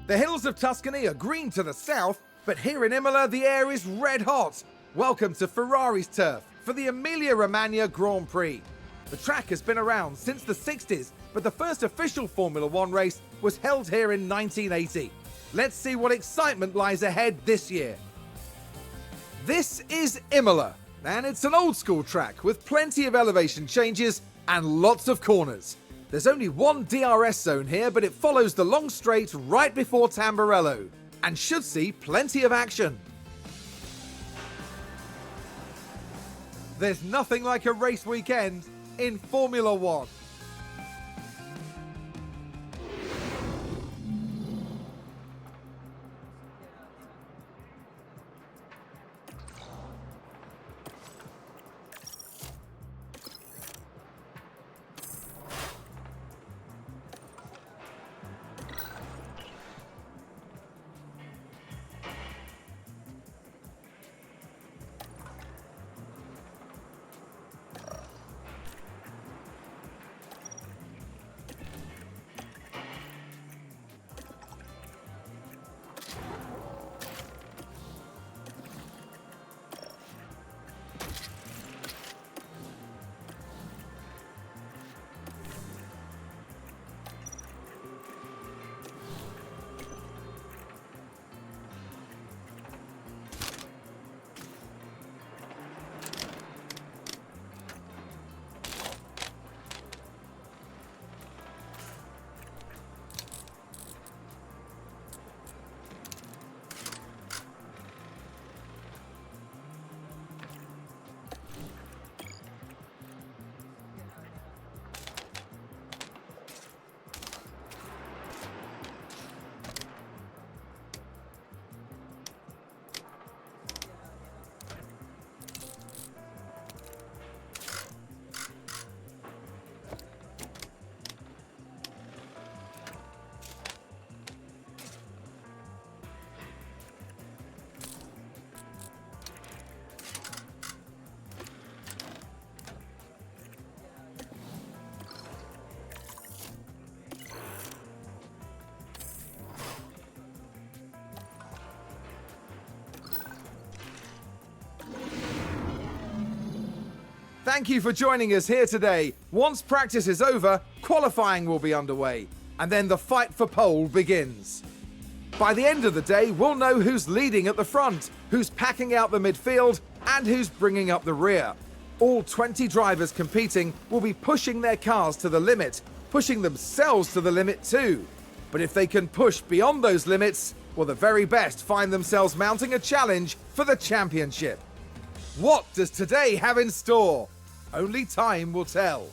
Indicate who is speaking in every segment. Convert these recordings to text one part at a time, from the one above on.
Speaker 1: The hills of Tuscany are green to the south, but here in Imola the air is red hot. Welcome to Ferrari's turf for the Emilia-Romagna Grand Prix. The track has been around since the 60s, but the first official Formula One race was held here in 1980. Let's see what excitement lies ahead this year. This is Imola, and it's an old school track with plenty of elevation changes and lots of corners. There's only one DRS zone here, but it follows the long straight right before Tamburello and should see plenty of action. There's nothing like a race weekend in Formula One. Thank you for joining us here today. Once practice is over, qualifying will be underway, and then the fight for pole begins. By the end of the day, we'll know who's leading at the front, who's packing out the midfield, and who's bringing up the rear. All 20 drivers competing will be pushing their cars to the limit, pushing themselves to the limit too. But if they can push beyond those limits, well, the very best find themselves mounting a challenge for the championship. What does today have in store? Only time will tell.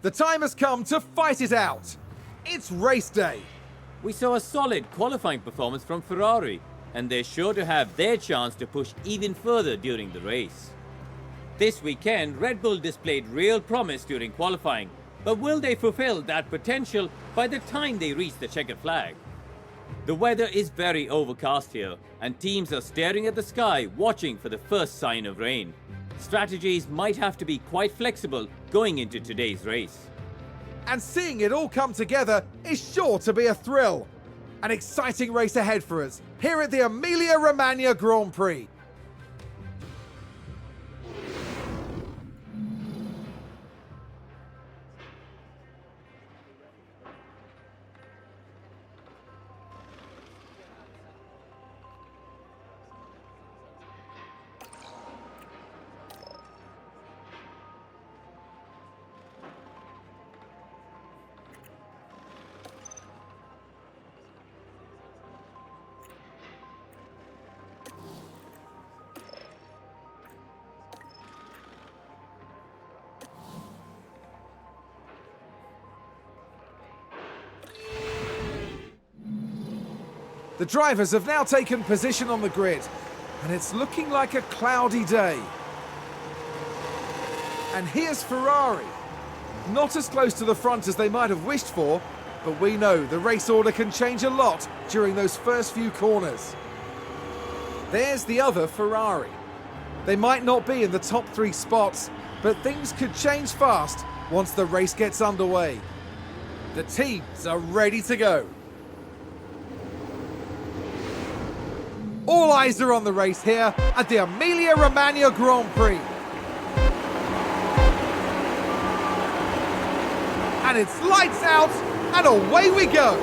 Speaker 1: The time has come to fight it out. It's race day.
Speaker 2: We saw a solid qualifying performance from Ferrari, and they're sure to have their chance to push even further during the race. This weekend, Red Bull displayed real promise during qualifying, but will they fulfill that potential by the time they reach the checkered flag? The weather is very overcast here, and teams are staring at the sky watching for the first sign of rain. Strategies might have to be quite flexible going into today's race.
Speaker 1: And seeing it all come together is sure to be a thrill. An exciting race ahead for us here at the Emilia-Romagna Grand Prix. The drivers have now taken position on the grid, and it's looking like a cloudy day. And here's Ferrari. Not as close to the front as they might have wished for, but we know the race order can change a lot during those first few corners. There's the other Ferrari. They might not be in the top 3 spots, but things could change fast once the race gets underway. The teams are ready to go. All eyes are on the race here at the Emilia-Romagna Grand Prix. And it's lights out, and away we go.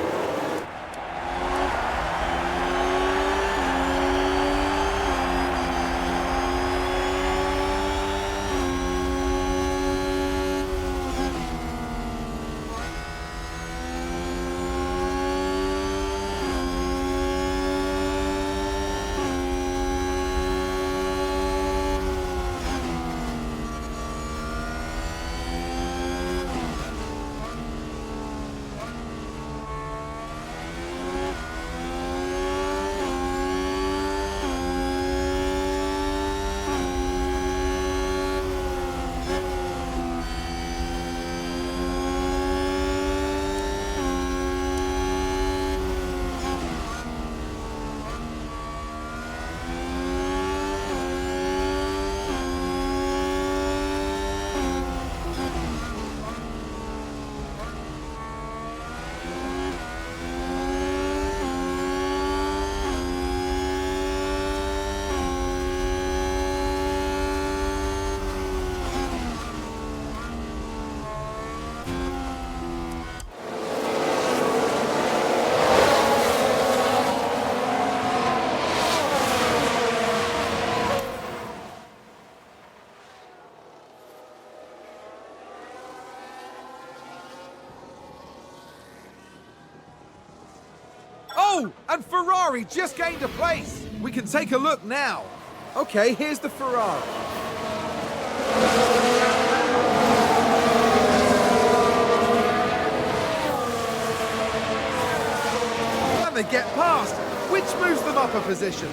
Speaker 1: Oh, and Ferrari just gained a place. We can take a look now. Okay, here's the Ferrari. And they get past, which moves them up a position.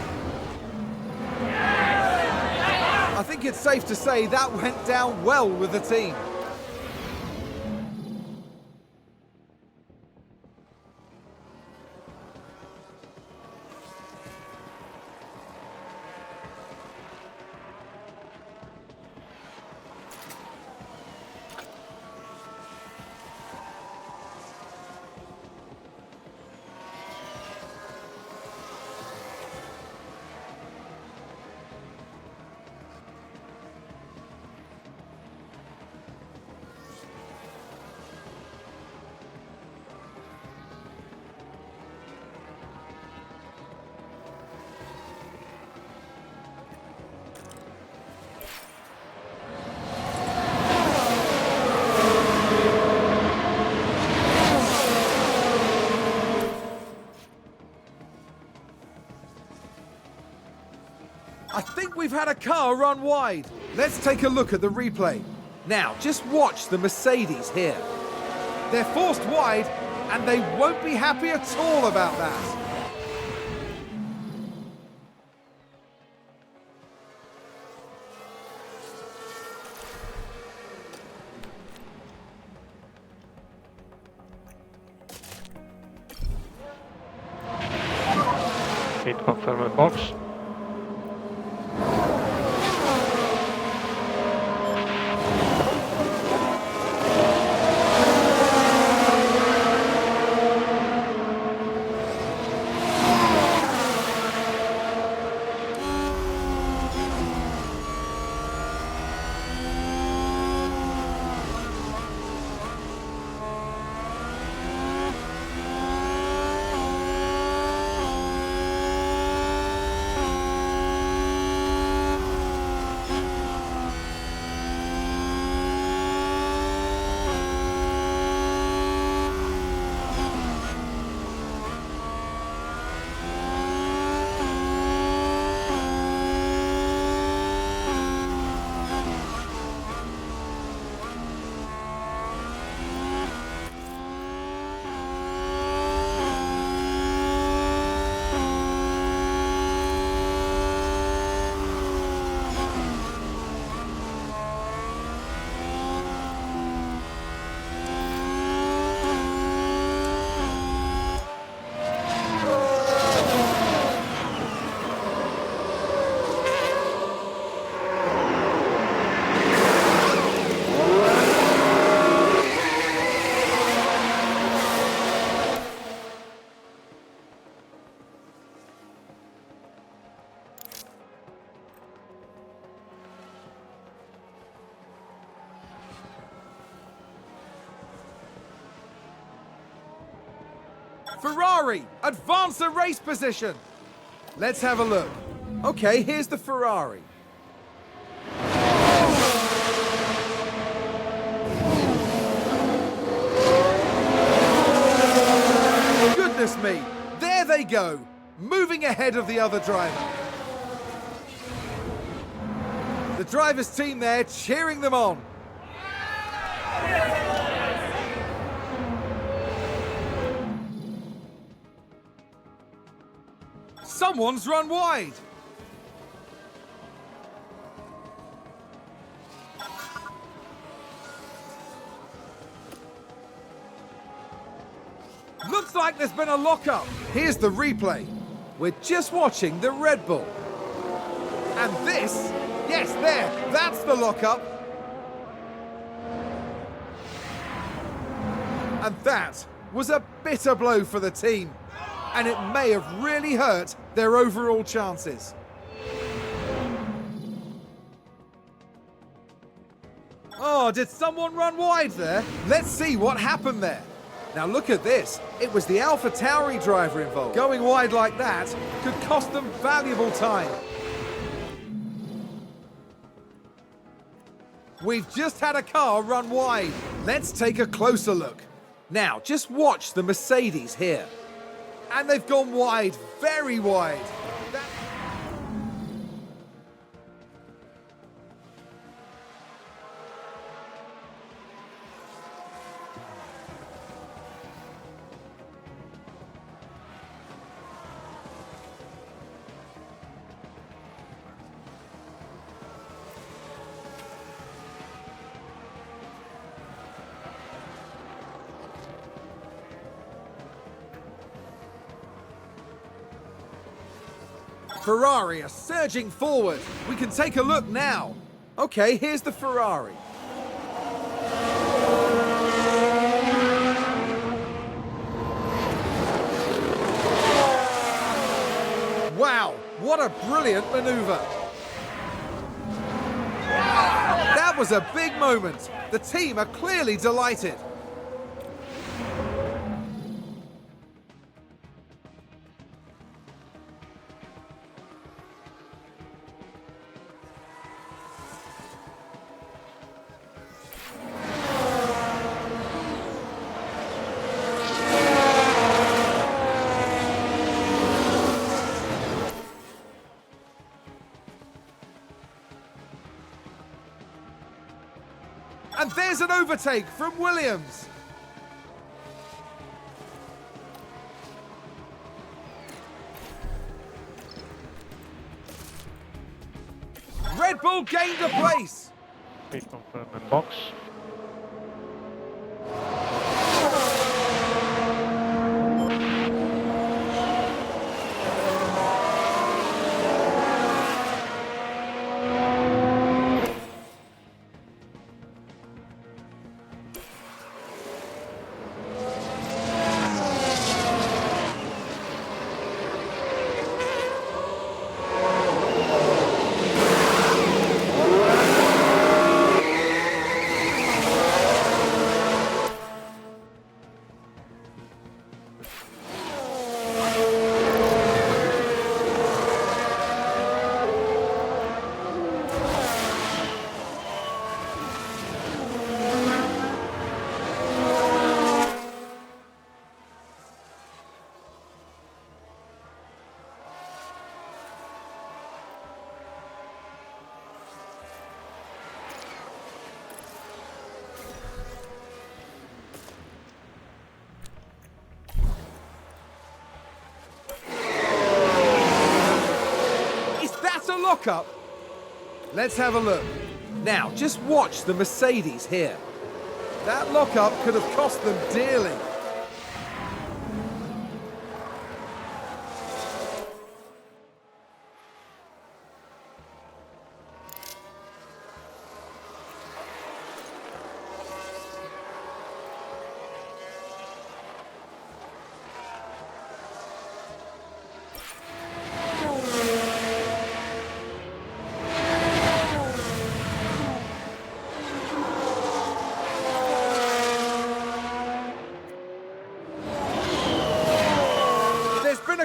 Speaker 1: I think it's safe to say that went down well with the team. I think we've had a car run wide. Let's take a look at the replay. Now, just watch the Mercedes here. They're forced wide, and they won't be happy at all about that.
Speaker 3: Heat confirmed box.
Speaker 1: Ferrari, advance the race position. Let's have a look. Okay, here's the Ferrari. Goodness me, there they go, moving ahead of the other driver. The driver's team there cheering them on. Someone's run wide. Looks like there's been a lockup. Here's the replay. We're just watching the Red Bull. And this, yes, there, that's the lockup. And that was a bitter blow for the team. And it may have really hurt their overall chances. Oh, did someone run wide there? Let's see what happened there. Now look at this. It was the AlphaTauri driver involved. Going wide like that could cost them valuable time. We've just had a car run wide. Let's take a closer look. Now, just watch the Mercedes here. And they've gone wide, very wide. Ferrari are surging forward. We can take a look now. Okay, here's the Ferrari. Wow, what a brilliant maneuver. That was a big moment. The team are clearly delighted. And there's an overtake from Williams. Red Bull gained a place.
Speaker 3: Please confirm and box.
Speaker 1: Lockup? Let's have a look. Now, just watch the Mercedes here. That lockup could have cost them dearly.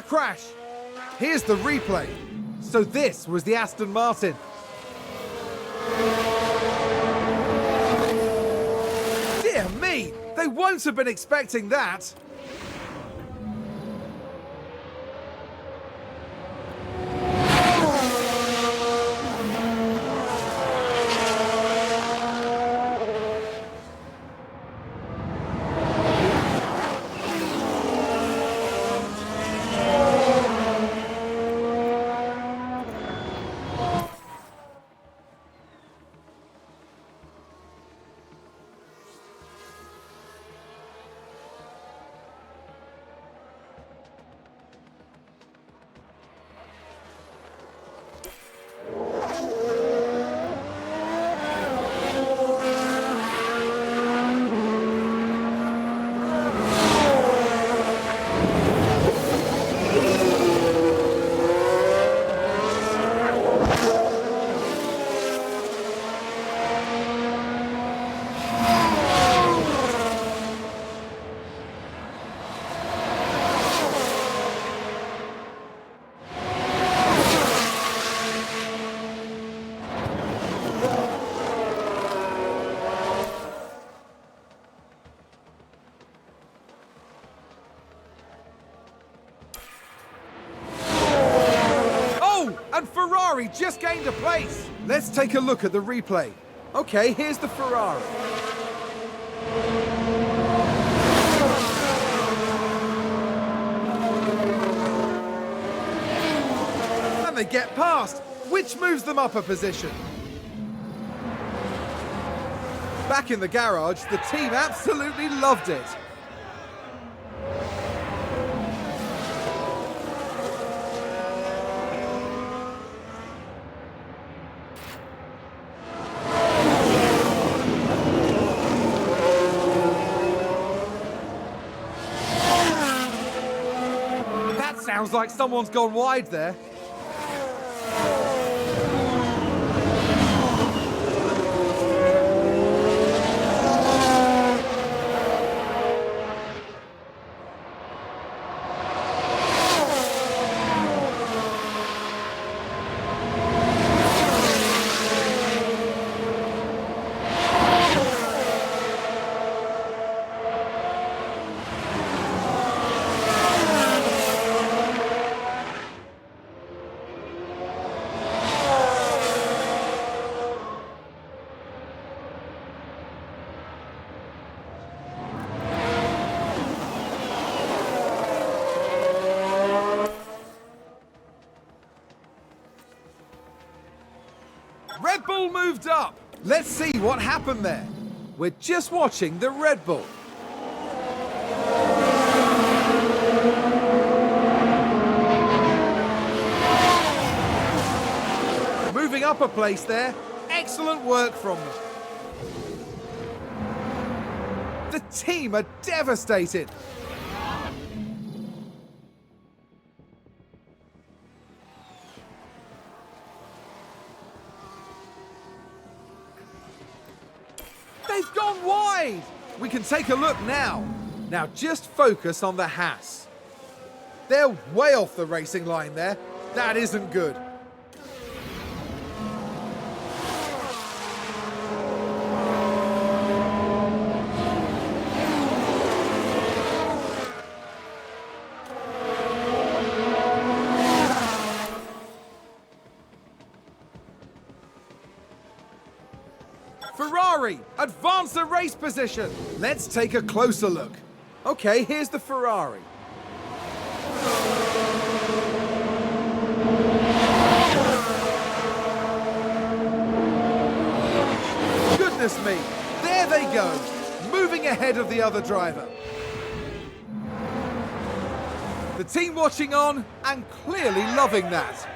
Speaker 1: Crash. Here's the replay. So this was the Aston Martin. Dear me, they won't have been expecting that. And Ferrari just gained a place. Let's take a look at the replay. Okay, here's the Ferrari. And they get past, which moves them up a position. Back in the garage, the team absolutely loved it. Sounds like someone's gone wide there. all moved up. Let's see what happened there. We're just watching the Red Bull. Moving up a place there. Excellent work from them. The team are devastated. They've gone wide. We can take a look now. Now just focus on the Haas. They're way off the racing line there. That isn't good. Ferrari, advance the race position. Let's take a closer look. Okay, here's the Ferrari. Goodness me, there they go, moving ahead of the other driver. The team watching on and clearly loving that.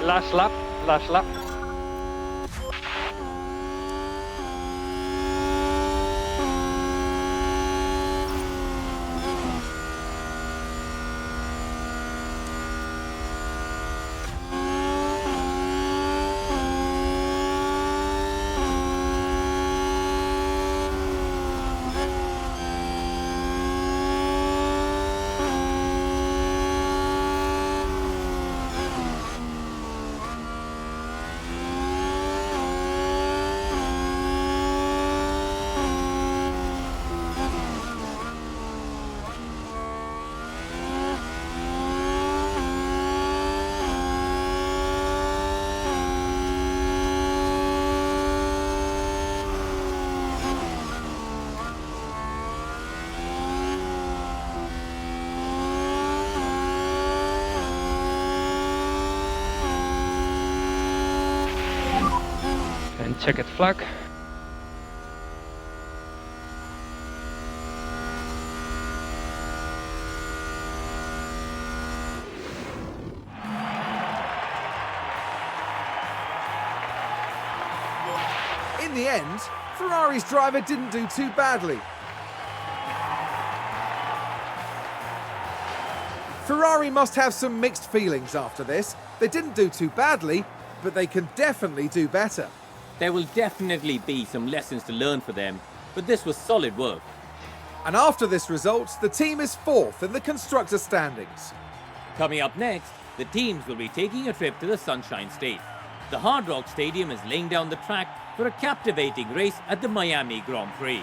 Speaker 3: Last lap, last lap. And checkered flag.
Speaker 1: In the end, Ferrari's driver didn't do too badly. Ferrari must have some mixed feelings after this. They didn't do too badly, but they can definitely do better.
Speaker 2: There will definitely be some lessons to learn for them, but this was solid work.
Speaker 1: And after this result, the team is fourth in the constructor standings.
Speaker 2: Coming up next, the teams will be taking a trip to the Sunshine State. The Hard Rock Stadium is laying down the track for a captivating race at the Miami Grand Prix.